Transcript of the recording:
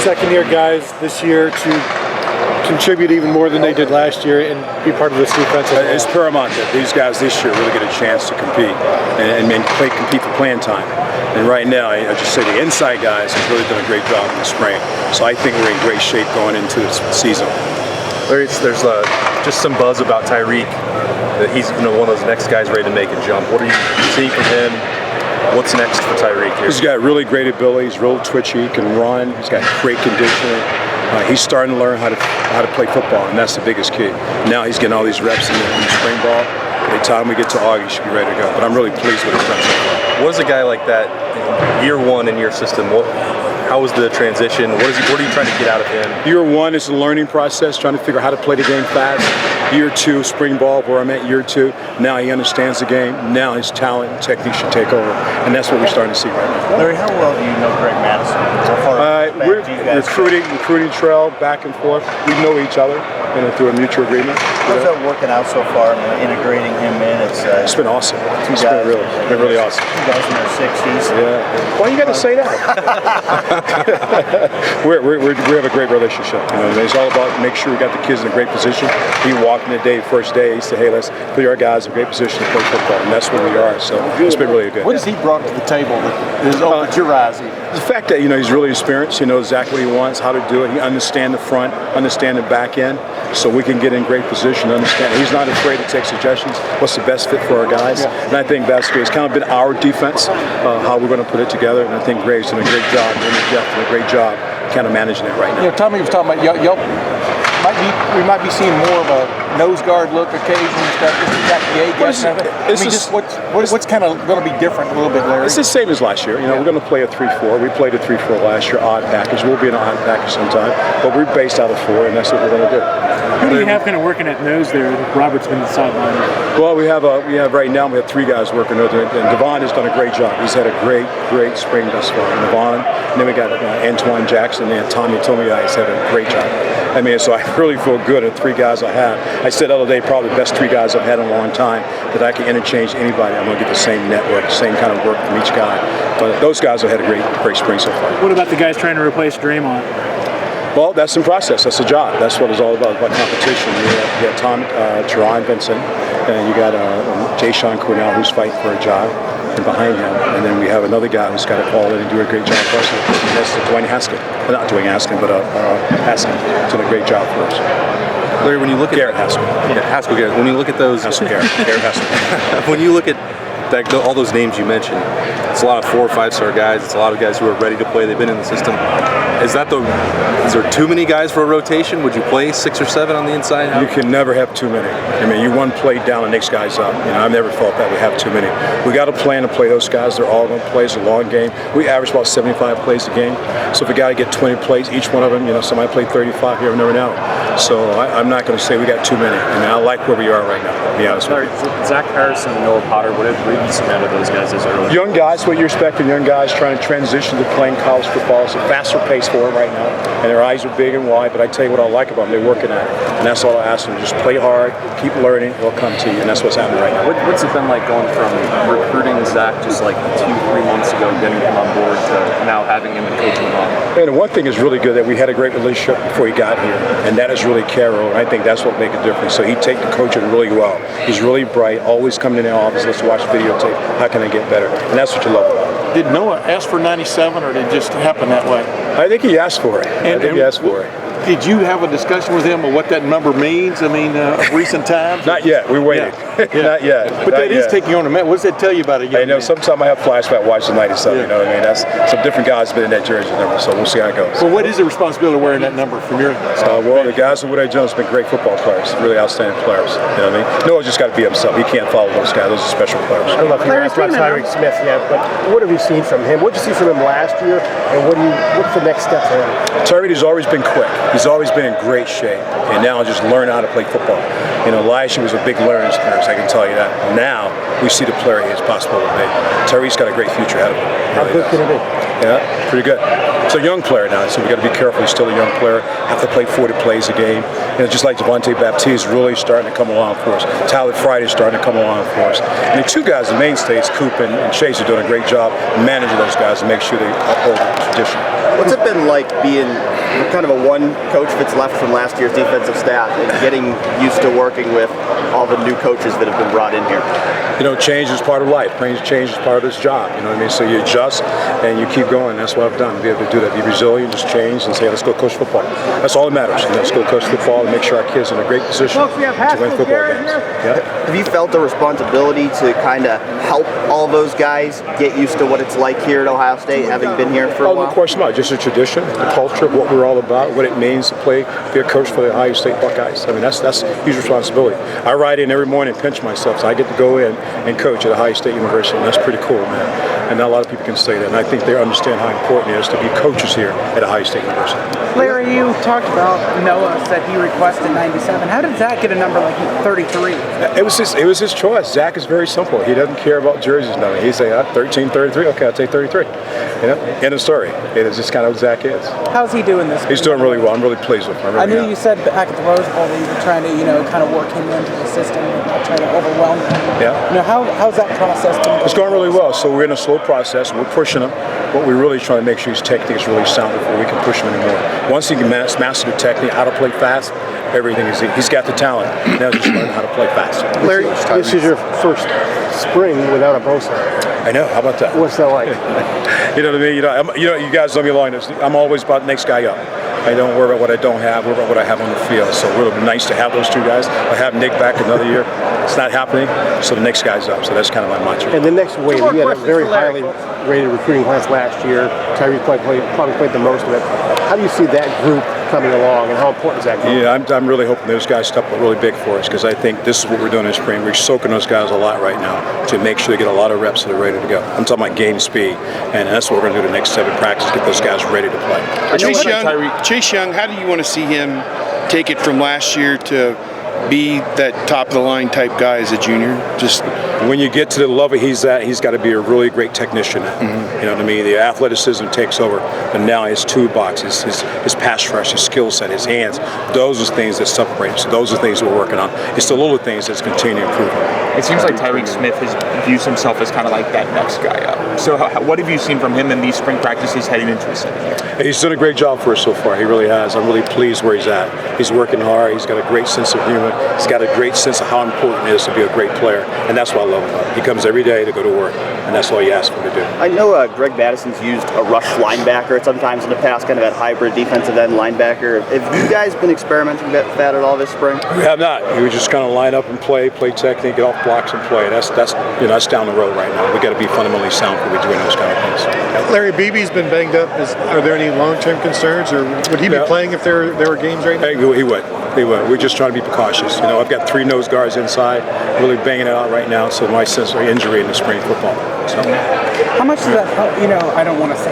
second-year guys this year to contribute even more than they did last year and be part of this defense? It's paramount that these guys this year really get a chance to compete and compete for playing time. And right now, I just say the inside guys have really done a great job in the spring. So I think we're in great shape going into this season. Larry, there's just some buzz about Tyreek, that he's one of those next guys ready to make a jump. What are you seeing from him? What's next for Tyreek here? He's got really great ability. He's real twitchy. He can run. He's got great conditioning. He's starting to learn how to play football, and that's the biggest key. Now he's getting all these reps in the spring ball. By the time we get to August, he should be ready to go. But I'm really pleased with his done so far. What is a guy like that, year one in your system? How was the transition? What are you trying to get out of him? Year one is a learning process, trying to figure out how to play the game fast. Year two, spring ball, where I'm at year two. Now he understands the game. Now his talent and technique should take over. And that's what we're starting to see right now. Larry, how well do you know Greg Mattison? How far we're recruiting trail back and forth. We know each other through a mutual agreement. How's that working out so far? Integrating him in, it's been awesome. It's been really awesome. You guys in their 60s. Yeah. Why you got to say that? we have a great relationship. It's all about make sure we got the kids in a great position. He walked in the day, first day, he said, hey, let's put our guys in a great position to play football, and that's where we are. So it's been really good. What has he brought to the table that has opened your eyes? The fact that he's really experienced. He knows exactly what he wants, how to do it. He understands the front, understands the back end, so we can get in great position. Understand he's not afraid to take suggestions. What's the best fit for our guys? Yeah. And I think that's great. It's kind of been our defense, how we're going to put it together. And I think Greg's done a great job. And Jeff did a great job kind of managing it right now. Tommy was talking about y'all we might be seeing more of a nose guard look occasionally and stuff. What's kind of going to be different a little bit, Larry? It's the same as last year. We're going to play a 3-4. We played a 3-4 last year, odd package. We'll be in an odd package sometime, but we're based out of 4, and that's what we're going to do. Who do you have kind of working at nose there? Robert's been the sideline. Well, we have right now 3 guys working there, and Devon has done a great job. He's had a great spring thus far. And Devon, and then we got Antoine Jackson and Tommy Tomiai has had a great job. So I really feel good at 3 guys I have. I said the other day, probably the best 3 guys I've had in a long time, that I can interchange anybody. I'm going to get the same network, same kind of work from each guy. But those guys have had a great spring so far. What about the guys trying to replace Draymond? Well, that's in process. That's the job. That's what it's all about competition. You got Tom Teron Vincent, and you got Jay Sean Cornell, who's fighting for a job, and behind him. And then we have another guy who's got to call in and do a great job for us. And that's Dwayne Haskins. Not Dwayne Haskins, but Haskins. He's done a great job for us. Larry, when you look at Garrett Haskins. Garrett. When you look at those, Garrett Haskins. When you look at all those names you mentioned, it's a lot of 4- or 5-star guys. It's a lot of guys who are ready to play. They've been in the system. Is there too many guys for a rotation? Would you play 6 or 7 on the inside? You can never have too many. You one play down, the next guy's up. I've never felt that we have too many. We got to plan to play those guys. They're all going to play. It's a long game. We average about 75 plays a game. So if we got to get 20 plays, each one of them, somebody played 35 here and there now. So I'm not going to say we got too many. I like where we are right now, to be honest with you. Zach Harrison and Noah Potter, what have you seen out of those guys as early? Young guys, what you expect from young guys trying to transition to playing college football. It's a faster pace for them right now, and their eyes are big and wide, but I tell you what I like about them, they're working at it, and that's all I ask them. Just play hard, keep learning, they'll come to you, and that's what's happening right now. What's it been like going from recruiting Zach just like 2-3 months ago, getting him on board, to now having him and coaching him on? And one thing is really good that we had a great relationship before he got here, and that is really Carol, and I think that's what makes a difference. So he take the coaching really well. He's really bright, always coming in the office, let's watch videotape, how can I get better? And that's what you love about it. Did Noah ask for 97, or did it just happen that way? I think he asked for it. He asked for it. Did you have a discussion with him on what that number means? Recent times? Not yet. We're waiting. Yeah. Not yet. But that is taking on a man. What does that tell you about it? Sometimes I have flashback watching 97. That's some different guys been in that jersey number, so we'll see how it goes. Well, what is the responsibility of wearing that number from your well, the guys at Woodrow Jones have been great football players, really outstanding players. Noah's just got to be himself. He can't follow those guys. Those are special players. I don't know if you asked about Tyreek Smith yet, but what have you seen from him? What did you see from him last year, and what's the next step for him? Tyreek has always been quick. He's always been in great shape, and now just learn how to play football. Last year was a big learning experience, I can tell you that. Now we see the player he is possible to be. Tyreek's got a great future ahead of him. How good can he be? Yeah, pretty good. He's a young player now, so we got to be careful. He's still a young player. Have to play 40 plays a game. Just like Devontae Baptiste really starting to come along for us. Tyler Friday's starting to come along for us. And the 2 guys, the mainstays, Coop and Chase, are doing a great job managing those guys to make sure they uphold the tradition. What's it been like being kind of a one coach that's left from last year's defensive staff and getting used to working with all the new coaches that have been brought in here? You know, change is part of life. Change is part of this job. You know what I mean? So you adjust and you keep going. That's what I've done. Be able to do that. Be resilient, just change, and say, let's go coach football. That's all that matters. Let's go coach football and make sure our kids are in a great position to win football games. Yeah. Have you felt the responsibility to kind of help all those guys get used to what it's like here at Ohio State, having been here for a while? Of course not. Just a tradition, the culture, what we're all about, what it means to be a coach for the Ohio State Buckeyes. I mean, that's huge responsibility. I ride in every morning and pinch myself, so I get to go in and coach at Ohio State University, and that's pretty cool, man. And not a lot of people can say that, and I think they understand how important it is to be coaches here at Ohio State University. Larry, you talked about Noah, said he requested 97. How did Zach get a number like 33? It was his choice. Zach is very simple. He doesn't care about jerseys now. He say 13, 33. Okay, I'll take 33. You know, end of story. It is just kind of what Zach is. How's he doing this? He's doing really well. I'm really pleased with him. I knew you said back at the Rose Bowl that you were trying to, kind of work him into the system and not try to overwhelm him. Yeah. How's that process been? It's going really well. So we're in a slow process. We're pushing him, but we're really trying to make sure his technique is really sound before we can push him anymore. Once he can master the technique, how to play fast, everything is. He's got the talent. Now just learn how to play fast. Larry, this is your first spring without a Bosa. I know. How about that? What's that like? You know what I mean? You guys know me long enough. I'm always about the next guy up. I don't worry about what I don't have, worry about what I have on the field. So it would have been nice to have those two guys. I have Nick back another year. It's not happening, so the next guy's up. So that's kind of my mantra. And the next wave, we had a very highly rated recruiting class last year. Tyree probably played the most of it. How do you see that group coming along, and how important is that group? Yeah, I'm really hoping those guys step up really big for us, because I think this is what we're doing in spring. We're soaking those guys a lot right now to make sure they get a lot of reps so they're ready to go. I'm talking about game speed, and that's what we're going to do the next 7 practices, get those guys ready to play. Chase Young, how do you want to see him take it from last year to be that top of the line type guy as a junior? Just when you get to the level he's at, he's got to be a really great technician. Mm-hmm. You know what I mean? The athleticism takes over, but now his toolbox, his pass rush, his skill set, his hands, those are things that separate us. So those are things we're working on. It's the little things that's continuing to improve on. It seems like Tyreek Smith views himself as kind of like that next guy up. So what have you seen from him in these spring practices heading into the second year? He's done a great job for us so far. He really has. I'm really pleased where he's at. He's working hard. He's got a great sense of humor. He's got a great sense of how important it is to be a great player, and that's what I love about him. He comes every day to go to work, and that's all you ask him to do. I know Greg Madison's used a rush linebacker sometimes in the past, kind of that hybrid defensive end linebacker. Have you guys been experimenting with that at all this spring? We have not. We just kind of line up and play technique, get off blocks and play. That's down the road right now. We got to be fundamentally sound when we're doing those kind of things. Larry Beebe's been banged up. Are there any long-term concerns, or would he be playing if there were games right now? He would. We're just trying to be precautious. I've got 3 nose guards inside, really banging it out right now. So my sense of injury in the spring football. So. How much does that help? I don't want to say